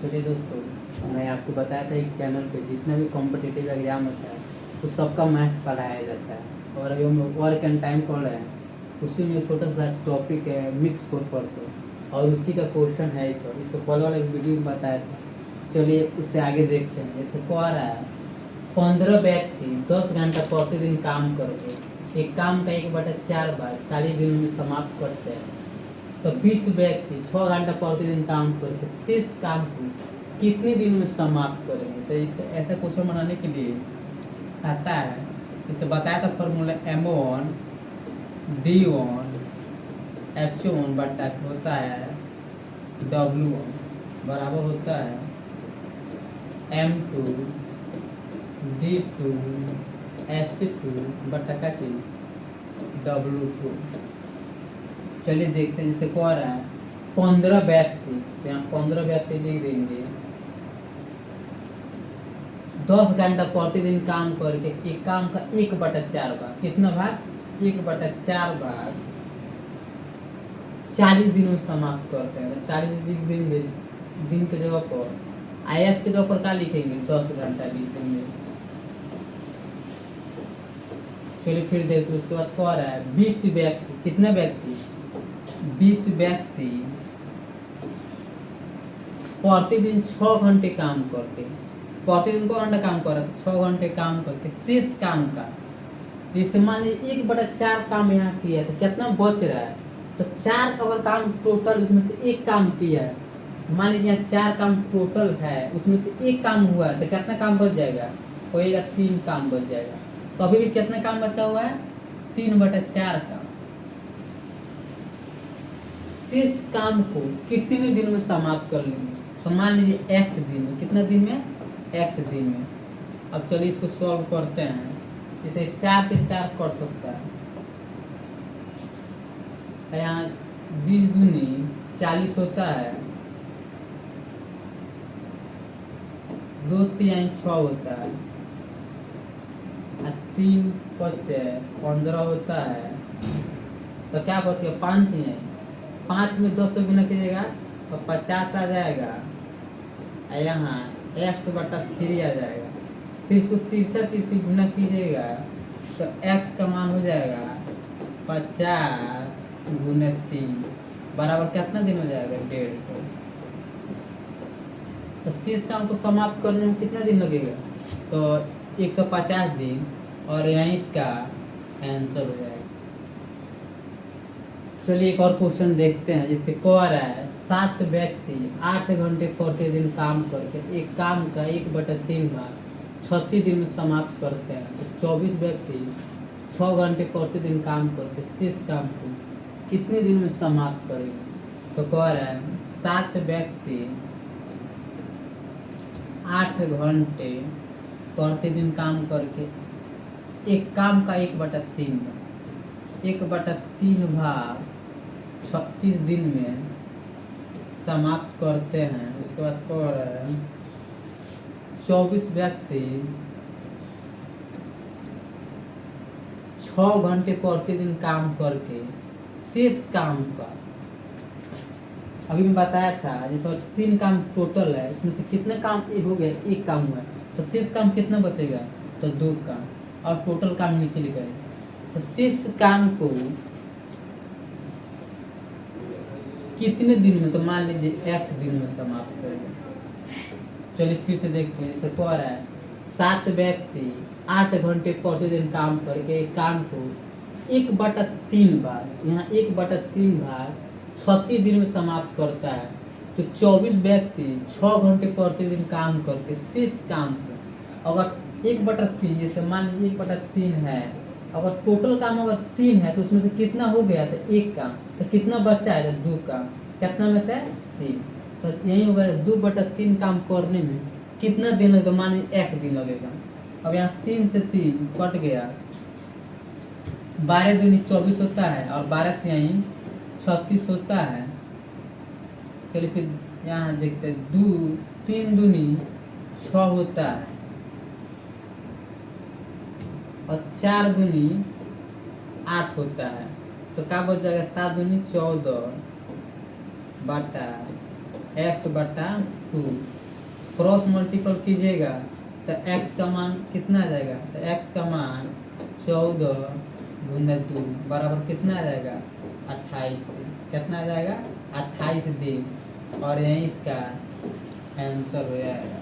चलिए दोस्तों, मैं आपको बताया था इस चैनल पे जितना भी कॉम्पिटिटिव एग्ज़ाम होता है उस सबका मैथ पढ़ाया जाता है। और अभी हम वर्क एंड टाइम पढ़ रहे हैं, उसी में छोटा सा टॉपिक है मिक्स फोर परसेंट और उसी का क्वेश्चन है इसको पहले वाले वीडियो में बताया था। चलिए उससे आगे देखते हैं। जैसे कह रहा है 15 व्यक्ति 10 घंटा प्रतिदिन काम करके एक काम का 1/4 बार 40 दिनों में समाप्त करते हैं, तो 20 व्यक्ति 6 घंटा प्रतिदिन काम करके शेष काम को कितने दिन में समाप्त करेंगे। तो इसे ऐसा क्वेश्चन बनाने के लिए आता है, इसे बताया था फॉर्मूला M1 D1 H1 बटा होता है W1 बराबर होता है M2 D2 H2 बटा का चीज W2। चलिए देखते हैं। जैसे कह रहा है 15 व्यक्ति, तो यहाँ 15 व्यक्ति लिख देंगे। 10 घंटा प्रतिदिन काम करके एक काम का 1/4 भाग, कितना भाग 1/4 भाग 40 दिनों में समाप्त करते हैं। 40 दिन के जगह पर IH के जगह पर क्या लिखेंगे 10 घंटा लिखेंगे। चलिए फिर देखते उसके बाद कह रहा है 20 व्यक्ति, कितने व्यक्ति 20 व्यक्ति प्रतिदिन 6 घंटे काम करके, प्रतिदिन को घंटा काम कर रहे थे 6 घंटे काम करके शेष काम का, जैसे मान लीजिए 1/4 काम यहाँ किया है तो कितना बच रहा है। तो 4 अगर काम टोटल उसमें से एक काम किया है, मान लीजिए यहाँ 4 काम टोटल है उसमें से एक काम हुआ है तो कितना काम बच जाएगा, होएगा 3 काम बच जाएगा। तो अभी भी कितना काम बचा हुआ है 3/4 काम। शेष काम को कितने दिन में समाप्त कर लेंगे। तो मान लीजिए x दिन में, कितना दिन में x दिन में। अब चलिए इसको सॉल्व करते हैं। इसे 4 से 4 कट सकता है, यहाँ 20 दूनी 40 होता है, 2 3 6 होता है, 3 5 15 होता है। तो क्या बचेगा 5 3 5 में 10 से गुना कीजिएगा तो 50 आ जाएगा। यहाँ x/3 आ जाएगा। फिर इसको 30 से गुना कीजिएगा तो x का मान हो जाएगा 50 गुना 3 बराबर कितना दिन हो जाएगा 150। तो शेष काम को समाप्त करने में कितना दिन लगेगा, तो 150 दिन, और यहाँ इसका आंसर हो जाएगा। चलिए एक और क्वेश्चन देखते हैं। जैसे कह रहा है 7 व्यक्ति 8 घंटे प्रतिदिन काम करके एक काम का 1/3 भाग 36 दिन में समाप्त करते हैं, तो 24 व्यक्ति 6 घंटे प्रतिदिन काम करके शेष काम को कितने दिन में समाप्त करेंगे। तो कह रहा है 7 व्यक्ति 8 घंटे प्रतिदिन काम करके एक काम का 1/3 भाग 36 दिन में समाप्त करते हैं। उसके बाद कह रहा है 24 व्यक्ति 6 घंटे प्रतिदिन काम करके शेष काम का, अभी मैं बताया था जैसे 3 काम टोटल है उसमें से कितने काम हो गए, एक काम हुआ है, तो शेष काम कितना बचेगा, तो 2 काम, और टोटल काम नीचे लिखा है। तो शेष काम को कितने दिन में, तो मान लीजिए x दिन में समाप्त करेंगे। चलिए फिर से देखते हैं। जैसे कह रहा है 7 व्यक्ति 8 घंटे प्रतिदिन काम करके एक काम को 1/3 बार, यहाँ 1/3 भाग 36 दिन में समाप्त करता है, तो 24 व्यक्ति 6 घंटे प्रतिदिन काम करके शेष काम को, अगर 1/3 जैसे मान लीजिए 1/3 है, अगर टोटल काम अगर 3 है तो उसमें से कितना हो गया, तो 1 काम, तो कितना बचा है, तो 2 काम, कितना में से 3, तो यही होगा 2/3 काम करने में कितना दिन लगेगा, मान लीजिए 1 दिन लगेगा। अब यहाँ 3 से 3 कट गया, 12 दूनी 24 होता है और 12 3 36 होता है। चलिए फिर यहाँ देखते हैं 3 दूनी 6 होता है और 4 दूनी 8 होता है, तो क्या बच जाएगा 7 दूनी 14 बटा एक्स बटा 2, क्रॉस मल्टीपल कीजिएगा तो एक्स का मान कितना आ जाएगा, तो एक्स का मान 14 गुना 2 बराबर कितना आ जाएगा 28 दिन। कितना आ जाएगा 28 दिन, और यही इसका आंसर हो जाएगा।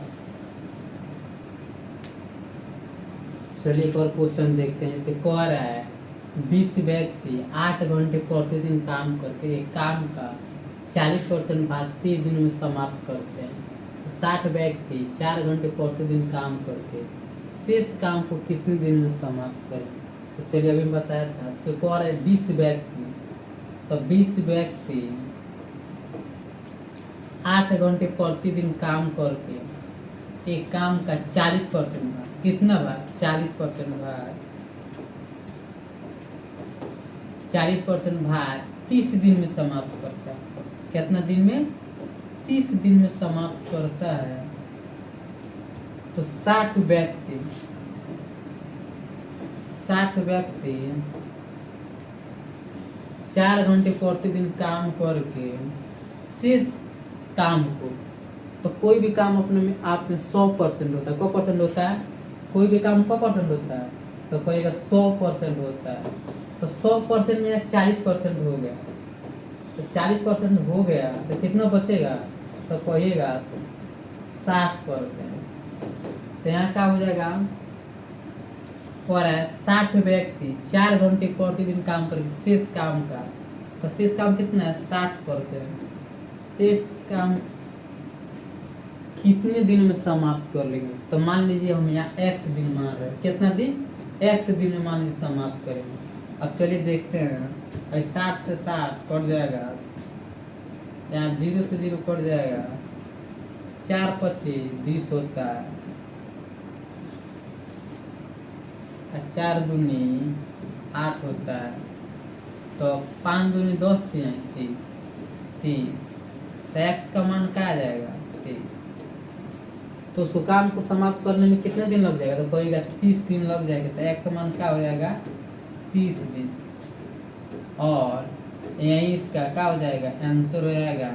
चलिए एक और क्वेश्चन देखते हैं। जैसे कह रहा है 20 व्यक्ति 8 घंटे प्रतिदिन काम करके एक काम का 40% भाग 30 दिन में समाप्त करते हैं, तो 60 व्यक्ति 4 घंटे प्रतिदिन काम करके शेष काम को कितने दिन में समाप्त करें। तो चलिए अभी बताया था। तो कह रहा है 20 व्यक्ति, तो 20 व्यक्ति 8 घंटे प्रतिदिन काम करके एक काम का 40% भाग, कितना भाग 40% भाग 40% भाग 30 दिन में समाप्त करता है। कितना दिन में 30 दिन में समाप्त करता है। तो 60 व्यक्ति 4 घंटे प्रतिदिन काम करके शेष काम को, तो कोई भी काम अपने में आप में 100% होता है। को परसेंट होता है, कोई भी काम को परसेंट होता है, तो कहेगा 100% होता है। तो 100% में 40% हो गया, तो 40% हो गया तो कितना बचेगा, तो कहिएगा 60%। तो यहाँ क्या हो जाएगा, और है 60 व्यक्ति 4 घंटे प्रतिदिन काम करके शेष काम का, तो शेष काम कितना है 60%। शेष काम कितने दिन में समाप्त कर लेंगे, तो मान लीजिए हम यहाँ x दिन मान रहे हैं, कितना दिन x दिन में मान लीजिए समाप्त करेंगे। अब चलिए देखते हैं, 60 से 60 कट जाएगा, यहाँ 0 से 0 कट जाएगा, 4 25 20 होता है, 4 दूनी 8 होता है, तो 5 दूनी 10 30। तो x का मान क्या आ जाएगा 30। तो उसको काम को समाप्त करने में कितने दिन लग जाएगा, तो कहेगा 30 दिन लग जाएगा। तो x का मान क्या हो जाएगा 30 दिन, और यही इसका क्या हो जाएगा आंसर हो जाएगा